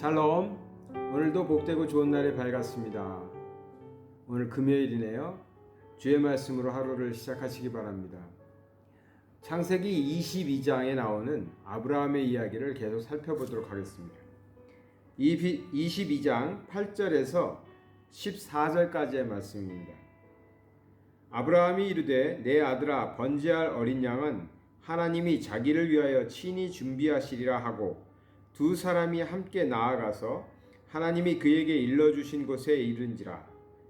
샬롬. 오늘도 복되고 좋은 날이 밝았습니다. 오늘 금요일이네요. 주의 말씀으로 하루를 시작하시기 바랍니다. 창세기 22장에 나오는 아브라함의 이야기를 계속 살펴보도록 하겠습니다. 22장 8절에서 14절까지의 말씀입니다. 아브라함이 이르되 내 아들아 번제할 어린 양은 하나님이 자기를 위하여 친히 준비하시리라 하고 두 사람이 함께 나아가서 하나님이 그에게 일러주신 곳에 이른지라.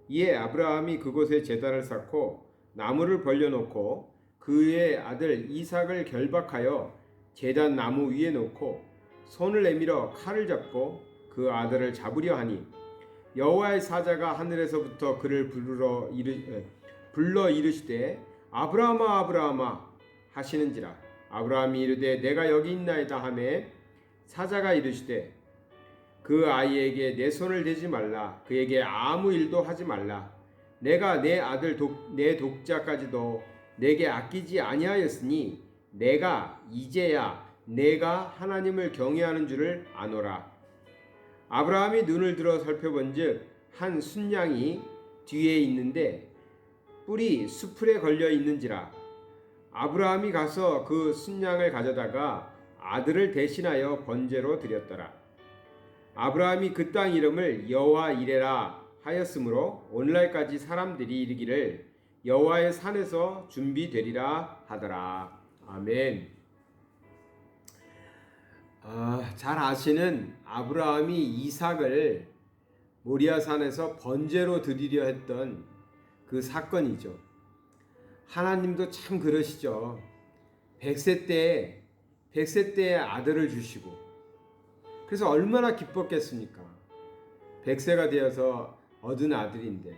이에 아브라함이 그곳에 제단을 쌓고 나무를 벌려놓고 그의 아들 이삭을 결박하여 제단 나무 위에 놓고 손을 내밀어 칼을 잡고 그 아들을 잡으려 하니 여호와의 사자가 하늘에서부터 그를 불러 이르시되 아브라함아 아브라함아 하시는지라. 아브라함이 이르되 내가 여기 있나이다 하매 사자가 이르시되 그 아이에게 내 손을 대지 말라. 그에게 아무 일도 하지 말라. 내가 내 아들 내 독자까지도 내게 아끼지 아니하였으니 내가 이제야 내가 하나님을 경외하는 줄을 아노라. 아브라함이 눈을 들어 살펴본즉 한 순양이 뒤에 있는데 뿔이 수풀에 걸려 있는지라. 아브라함이 가서 그 순양을 가져다가 아들을 대신하여 번제로 드렸더라. 아브라함이 그 땅 이름을 여호와 이레라 하였으므로 오늘날까지 사람들이 이르기를 여호와의 산에서 준비되리라 하더라. 아멘. 잘 아시는 아브라함이 이삭을 모리아산에서 번제로 드리려 했던 그 사건이죠. 하나님도 참 그러시죠. 100세 때에 아들을 주시고 그래서 얼마나 기뻤겠습니까? 100세가 되어서 얻은 아들인데,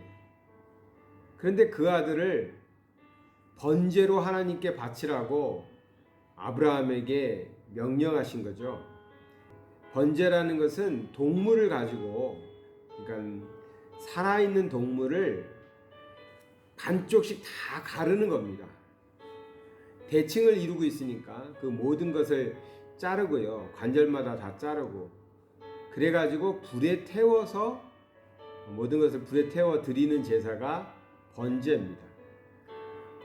그런데 그 아들을 번제로 하나님께 바치라고 아브라함에게 명령하신 거죠. 번제라는 것은 동물을 가지고, 그러니까 살아있는 동물을 반쪽씩 다 가르는 겁니다. 대칭을 이루고 있으니까 그 모든 것을 자르고요. 관절마다 다 자르고 그래가지고 불에 태워서 모든 것을 불에 태워 드리는 제사가 번제입니다.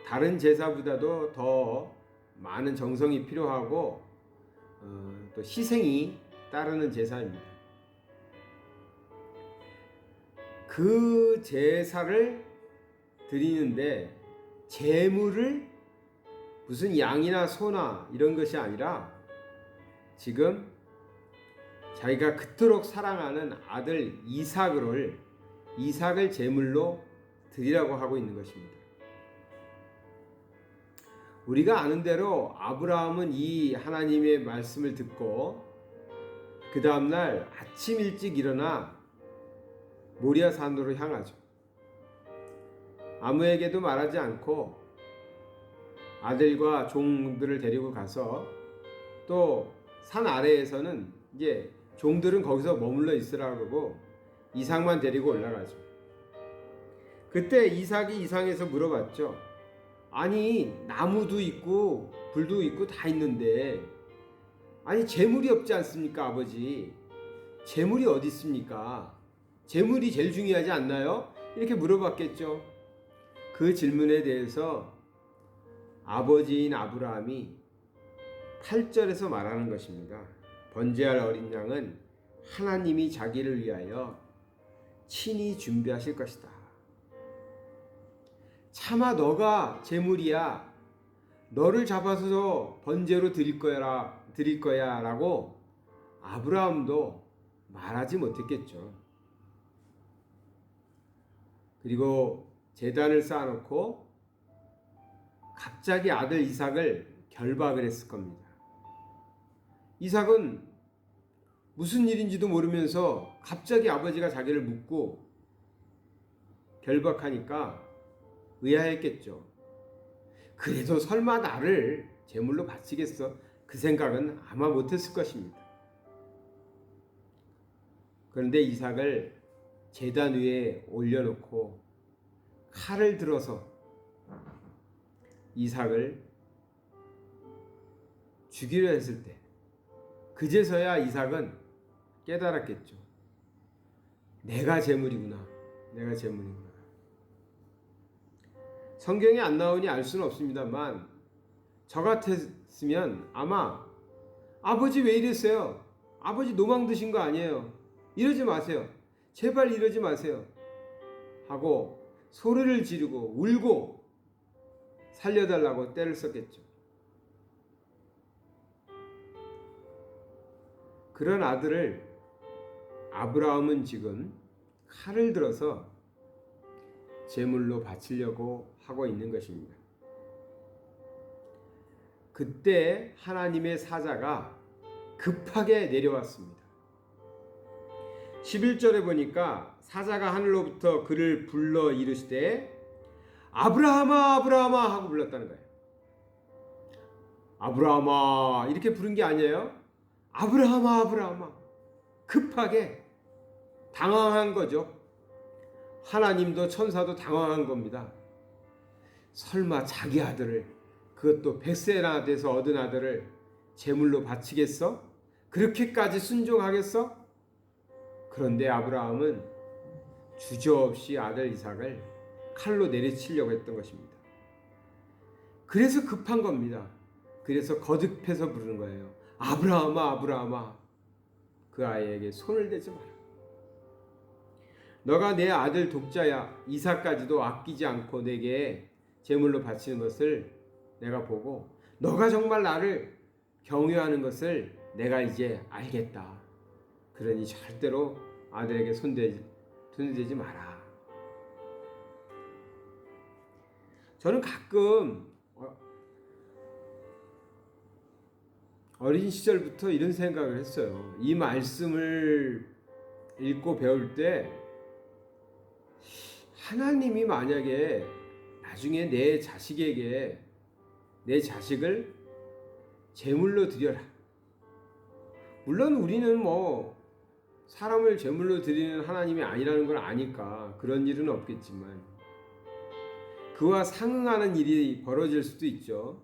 다른 제사보다도 더 많은 정성이 필요하고 또 희생이 따르는 제사입니다. 그 제사를 드리는데 제물을 무슨 양이나 소나 이런 것이 아니라 지금 자기가 그토록 사랑하는 아들 이삭을 제물로 드리라고 하고 있는 것입니다. 우리가 아는 대로 아브라함은 이 하나님의 말씀을 듣고 그 다음날 아침 일찍 일어나 모리아산으로 향하죠. 아무에게도 말하지 않고 아들과 종들을 데리고 가서 또 산 아래에서는 이제 종들은 거기서 머물러 있으라 그러고 이삭만 데리고 올라가죠. 그때 이삭이 이상해서 물어봤죠. 아니 나무도 있고 불도 있고 다 있는데 아니 재물이 없지 않습니까 아버지? 재물이 어디 있습니까? 재물이 제일 중요하지 않나요? 이렇게 물어봤겠죠. 그 질문에 대해서 아버지인 아브라함이 8절에서 말하는 것입니다. 번제할 어린 양은 하나님이 자기를 위하여 친히 준비하실 것이다. 차마 너가 제물이야. 너를 잡아서 번제로 드릴 거야 라고 아브라함도 말하지 못했겠죠. 그리고 제단을 쌓아놓고 갑자기 아들 이삭을 결박을 했을 겁니다. 이삭은 무슨 일인지도 모르면서 갑자기 아버지가 자기를 묻고 결박하니까 의아했겠죠. 그래도 설마 나를 제물로 바치겠어? 그 생각은 아마 못했을 것입니다. 그런데 이삭을 제단 위에 올려놓고 칼을 들어서 이삭을 죽이려 했을 때 그제서야 이삭은 깨달았겠죠. 내가 재물이구나. 내가 재물이구나. 성경에 안 나오니 알 수는 없습니다만 저 같았으면 아마 아버지 왜 이랬어요? 아버지 노망 드신 거 아니에요? 이러지 마세요. 제발 이러지 마세요. 하고 소리를 지르고 울고 살려달라고 떼를 썼겠죠. 그런 아들을 아브라함은 지금 칼을 들어서 제물로 바치려고 하고 있는 것입니다. 그때 하나님의 사자가 급하게 내려왔습니다. 11절에 보니까 사자가 하늘로부터 그를 불러 이르시되 아브라함아 아브라함아 하고 불렀다는 거예요. 아브라함아 이렇게 부른 게 아니에요. 아브라함아 아브라함아. 급하게 당황한 거죠. 하나님도 천사도 당황한 겁니다. 설마 자기 아들을, 그것도 100세나 돼서 얻은 아들을 제물로 바치겠어? 그렇게까지 순종하겠어? 그런데 아브라함은 주저없이 아들 이삭을 칼로 내리치려고 했던 것입니다. 그래서 급한 겁니다. 그래서 거듭해서 부르는 거예요. 아브라함아 아브라함아. 그 아이에게 손을 대지 마라. 너가 내 아들 독자야 이삭까지도 아끼지 않고 내게 제물로 바치는 것을 내가 보고 너가 정말 나를 경외하는 것을 내가 이제 알겠다. 그러니 절대로 아들에게 손대지 마라. 저는 가끔 어린 시절부터 이런 생각을 했어요. 이 말씀을 읽고 배울 때 하나님이 만약에 나중에 내 자식에게 내 자식을 제물로 드려라. 물론 우리는 사람을 제물로 드리는 하나님이 아니라는 걸 아니까 그런 일은 없겠지만 그와 상응하는 일이 벌어질 수도 있죠.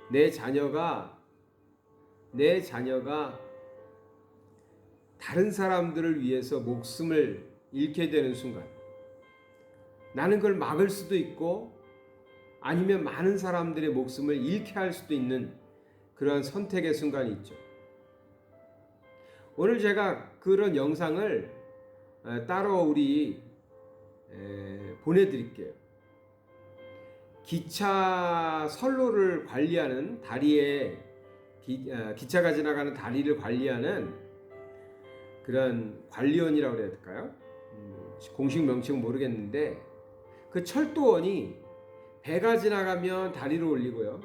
내 자녀가 다른 사람들을 위해서 목숨을 잃게 되는 순간 나는 그걸 막을 수도 있고 아니면 많은 사람들의 목숨을 잃게 할 수도 있는 그러한 선택의 순간이 있죠. 오늘 제가 그런 영상을 따로 우리 보내드릴게요. 기차 선로를 관리하는 다리에 기차가 지나가는 다리를 관리하는 그런 관리원이라고 해야 될까요? 공식 명칭은 모르겠는데 그 철도원이 배가 지나가면 다리를 올리고요.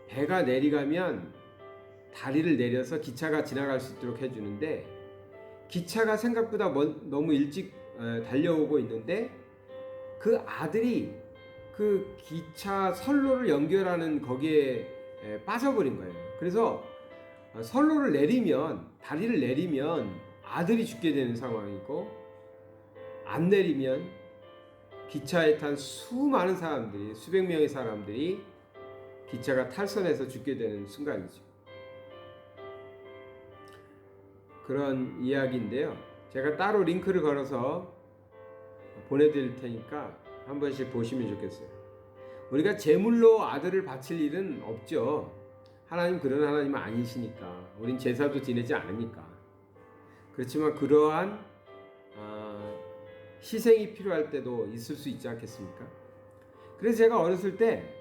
배가 내려가면 다리를 내려서 기차가 지나갈 수 있도록 해주는데 기차가 생각보다 너무 일찍 달려오고 있는데 그 아들이 그 기차 선로를 연결하는 거기에 빠져버린 거예요. 그래서 선로를 내리면 다리를 내리면 아들이 죽게 되는 상황이고 안 내리면 기차에 탄 수많은 사람들이 수백 명의 사람들이 기차가 탈선해서 죽게 되는 순간이죠. 그런 이야기인데요. 제가 따로 링크를 걸어서 보내드릴 테니까 한 번씩 보시면 좋겠어요. 우리가 제물로 아들을 바칠 일은 없죠. 하나님 그런 하나님은 아니시니까. 우린 제사도 지내지 않으니까. 그렇지만 그러한 희생이 필요할 때도 있을 수 있지 않겠습니까? 그래서 제가 어렸을 때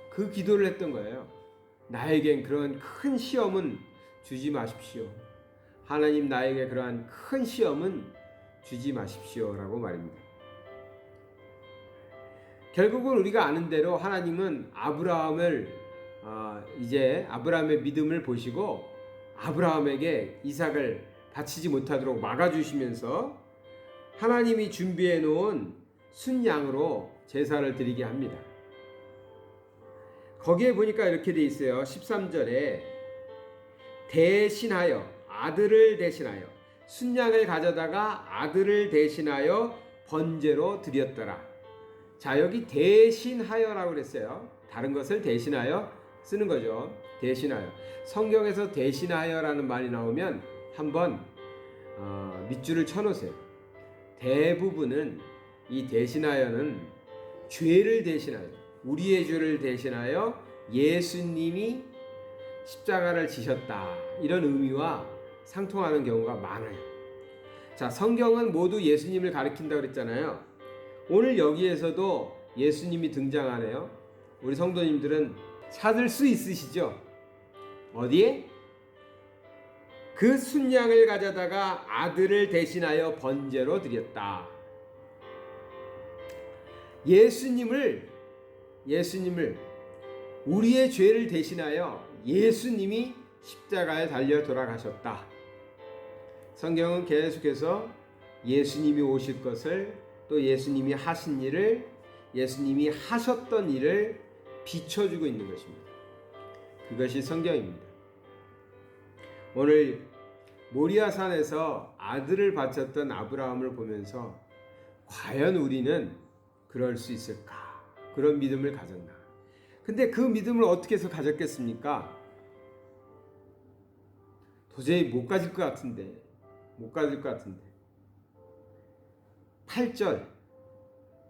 그 기도를 했던 거예요. 나에겐 그런 큰 시험은 주지 마십시오. 하나님 나에게 그러한 큰 시험은 주지 마십시오 라고 말입니다. 결국은 우리가 아는 대로 하나님은 이제 아브라함의 믿음을 보시고 아브라함에게 이삭을 바치지 못하도록 막아주시면서 하나님이 준비해 놓은 순양으로 제사를 드리게 합니다. 거기에 보니까 이렇게 돼 있어요. 13절에 아들을 대신하여 순양을 가져다가 아들을 대신하여 번제로 드렸더라. 자, 여기 대신하여라고 그랬어요. 다른 것을 대신하여 쓰는 거죠. 대신하여. 성경에서 대신하여라는 말이 나오면 한번 밑줄을 쳐놓으세요. 대부분은 이 대신하여는 죄를 대신하여, 우리의 죄를 대신하여 예수님이 십자가를 지셨다, 이런 의미와 상통하는 경우가 많아요. 자, 성경은 모두 예수님을 가리킨다고 그랬잖아요. 오늘 여기에서도 예수님이 등장하네요. 우리 성도님들은 찾을 수 있으시죠? 어디에? 그 순양을 가져다가 아들을 대신하여 번제로 드렸다. 예수님을 우리의 죄를 대신하여 예수님이 십자가에 달려 돌아가셨다. 성경은 계속해서 예수님이 오실 것을, 또 예수님이 하신 일을, 예수님이 하셨던 일을 비춰주고 있는 것입니다. 그것이 성경입니다. 오늘 모리아산에서 아들을 바쳤던 아브라함을 보면서 과연 우리는 그럴 수 있을까? 그런 믿음을 가졌나? 근데 그 믿음을 어떻게 해서 가졌겠습니까? 도저히 못 가질 것 같은데.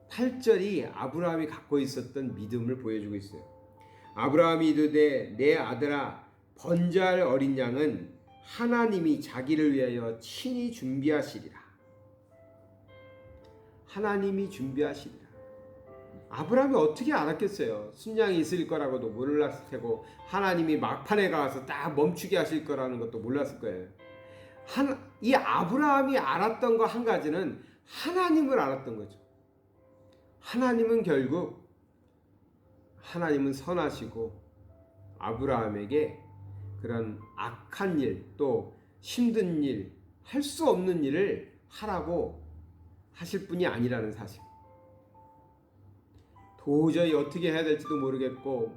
8절이 아브라함이 갖고 있었던 믿음을 보여주고 있어요. 아브라함이 이르되 내 아들아, 번제할 어린 양은 하나님이 자기를 위하여 친히 준비하시리라. 하나님이 준비하시리라. 아브라함이 어떻게 알았겠어요? 순양이 있을 거라고도 몰랐을 테고, 하나님이 막판에 가서 딱 멈추게 하실 거라는 것도 몰랐을 거예요. 이 아브라함이 알았던 거 한 가지는 하나님을 알았던 거죠. 하나님은 결국, 하나님은 선하시고 아브라함에게 그런 악한 일, 또 힘든 일, 할 수 없는 일을 하라고 하실 분이 아니라는 사실. 도저히 어떻게 해야 될지도 모르겠고,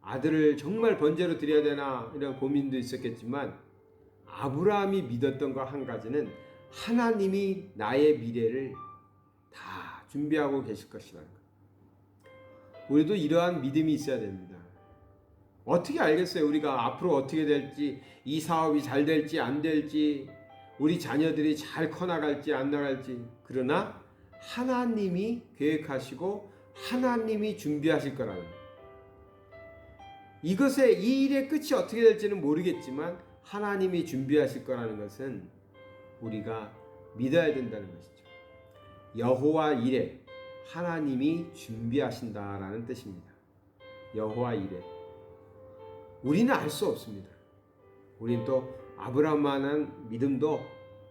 아들을 정말 번제로 드려야 되나 이런 고민도 있었겠지만, 아브라함이 믿었던 거 한 가지는 하나님이 나의 미래를 다 준비하고 계실 것이라는 것. 우리도 이러한 믿음이 있어야 됩니다. 어떻게 알겠어요? 우리가 앞으로 어떻게 될지, 이 사업이 잘 될지 안 될지, 우리 자녀들이 잘 커나갈지 안 나갈지. 그러나 하나님이 계획하시고 하나님이 준비하실 거라는 것. 이 일의 끝이 어떻게 될지는 모르겠지만 하나님이 준비하실 거라는 것은 우리가 믿어야 된다는 것이죠. 여호와 이레, 하나님이 준비하신다라는 뜻입니다. 여호와 이레. 우리는 알 수 없습니다. 우리는 또 아브라함만한 믿음도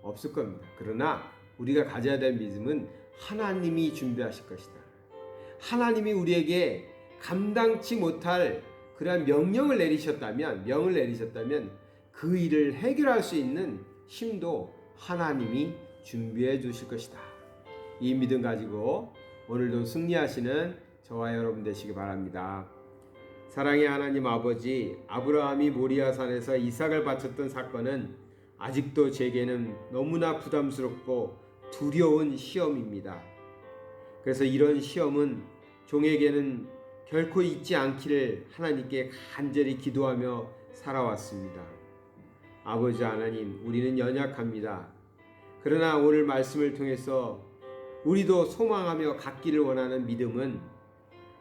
없을 겁니다. 그러나 우리가 가져야 될 믿음은 하나님이 준비하실 것이다. 하나님이 우리에게 감당치 못할 그러한 명령을 내리셨다면 그 일을 해결할 수 있는 힘도 하나님이 준비해 주실 것이다. 이 믿음 가지고 오늘도 승리하시는 저와 여러분 되시기 바랍니다. 사랑의 하나님 아버지, 아브라함이 모리아산에서 이삭을 바쳤던 사건은 아직도 제게는 너무나 부담스럽고 두려운 시험입니다. 그래서 이런 시험은 종에게는 결코 있지 않기를 하나님께 간절히 기도하며 살아왔습니다. 아버지 하나님, 우리는 연약합니다. 그러나 오늘 말씀을 통해서 우리도 소망하며 갖기를 원하는 믿음은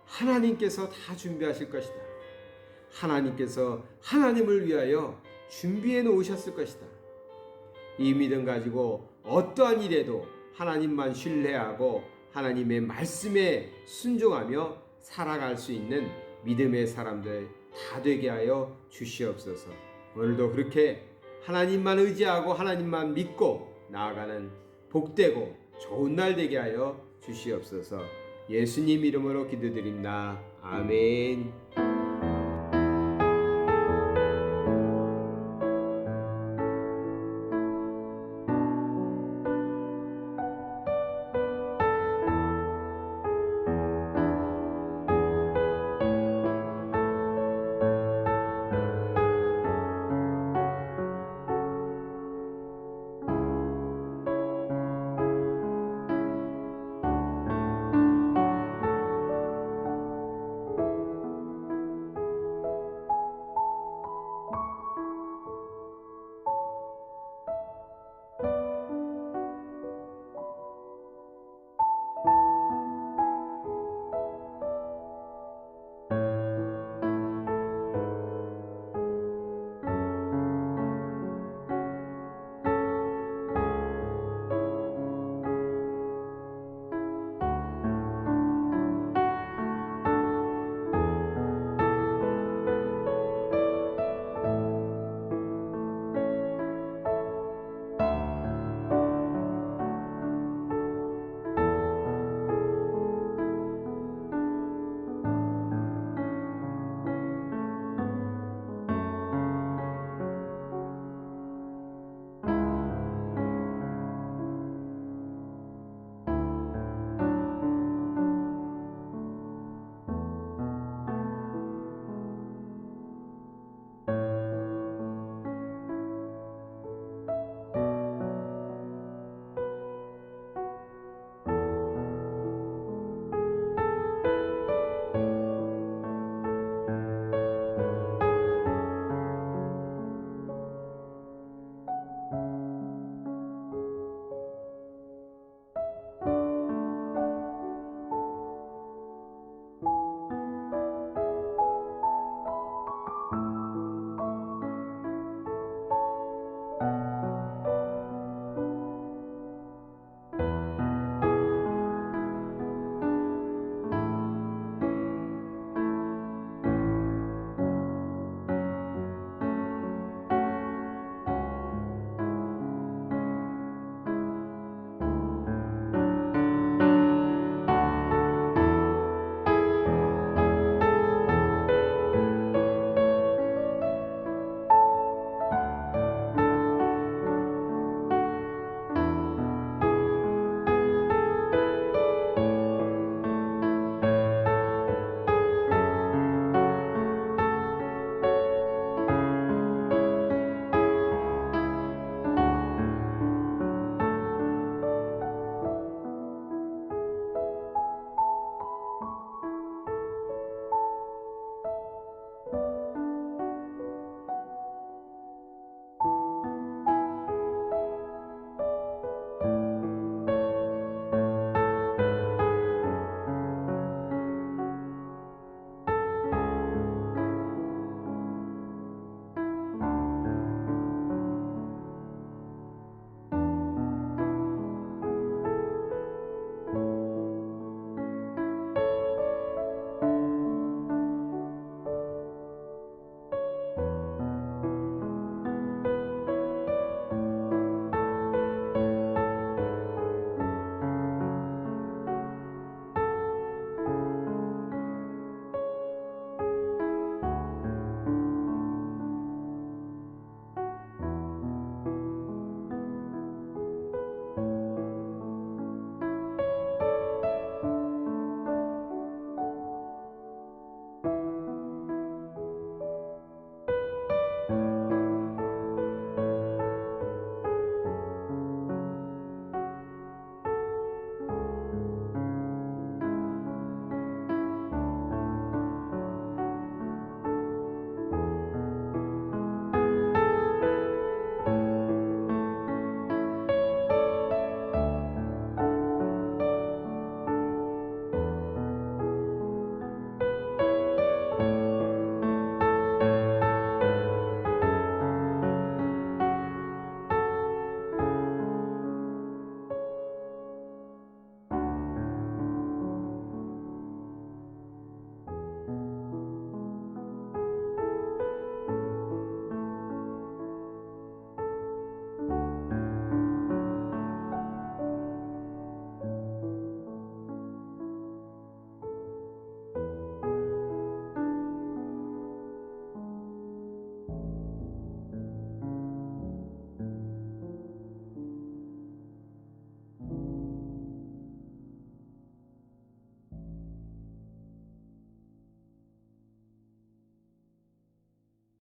하나님께서 다 준비하실 것이다. 하나님께서 하나님을 위하여 준비해 놓으셨을 것이다. 이 믿음 가지고 어떠한 일에도 하나님만 신뢰하고 하나님의 말씀에 순종하며 살아갈 수 있는 믿음의 사람들 다 되게 하여 주시옵소서. 오늘도 그렇게 하나님만 의지하고 하나님만 믿고 나아가는 복되고 좋은 날 되게 하여 주시옵소서. 예수님 이름으로 기도드립니다. 아멘.